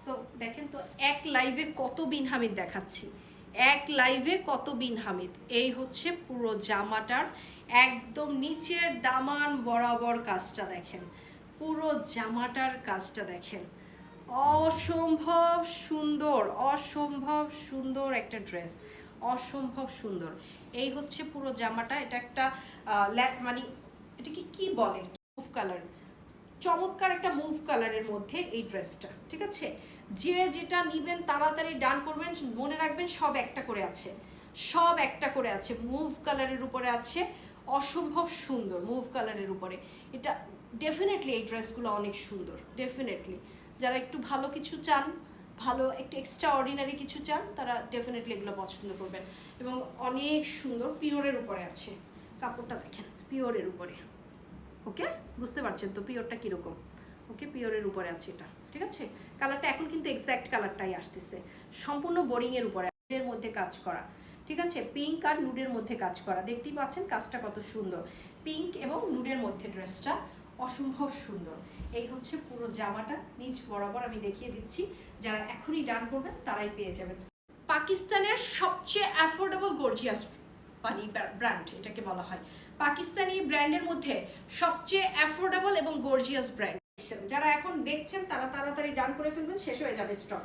So দেখেন তো এক লাইভে কত বিন হামিদ দেখাচ্ছি, এক লাইভে কত বিন হামিদ। এই হচ্ছে পুরো জামাটার একদম নিচের দামান বরাবর কাজটা দেখেন, পুরো জামাটার কাজটা দেখেন, অসম্ভব সুন্দর, অসম্ভব সুন্দর একটা ড্রেস, অসম্ভব সুন্দর। এই হচ্ছে পুরো জামাটা। এটা একটা মানে এটাকে কি বলে, মুভ কালার, চমৎকার একটা মুভ কালারের মধ্যে এই ড্রেসটা। ঠিক আছে, যে যেটা নিবেন তাড়াতাড়ি ডান করবেন। মনে রাখবেন সব একটা করে আছে, সব একটা করে আছে, মুভ কালারের উপরে আছে, অসম্ভব সুন্দর মুভ কালারের উপরে। এটা ডেফিনেটলি এই ড্রেসগুলো অনেক সুন্দর, ডেফিনেটলি যারা একটু ভালো কিছু চান, ভালো একটু এক্সট্রা অর্ডিনারি কিছু চান, তারা ডেফিনেটলি এগুলো পছন্দ করবেন। এবং অনেক সুন্দর পিওরের উপরে আছে, কাপড়টা দেখেন পিওরের উপরে। ওকে, বুঝতে পারছেন তো পিওরটা কীরকম? ওকে, পিওরের উপরে আছে এটা। ঠিক আছে, কালারটা এখন কিন্তু এক্স্যাক্ট কালারটাই আসতেছে, সম্পূর্ণ বোরিংয়ের উপরে, নুডের মধ্যে কাজ করা। ঠিক আছে, পিঙ্ক আর নুডের মধ্যে কাজ করা, দেখতেই পাচ্ছেন কাজটা কত সুন্দর, পিঙ্ক এবং নুডের মধ্যে ড্রেসটা অসম্ভব সুন্দর। এই হচ্ছে পুরো জামাটা নিচ বরাবর, আমি দেখিয়ে দিচ্ছি, যারা এখনই ডান করবেন তারাই পেয়ে যাবেন। পাকিস্তানের সবচেয়ে অ্যাফোর্ডেবল গর্জিয়াস মানে ব্র্যান্ড এটাকে বলা হয়, পাকিস্তানি ব্র্যান্ডের মধ্যে সবচেয়ে অ্যাফোর্ডেবল এবং গর্জিয়াস ব্র্যান্ড। যারা এখন দেখছেন তারা তাড়াতাড়ি ডান করে ফেলবেন, শেষ হয়ে যাবে স্টক।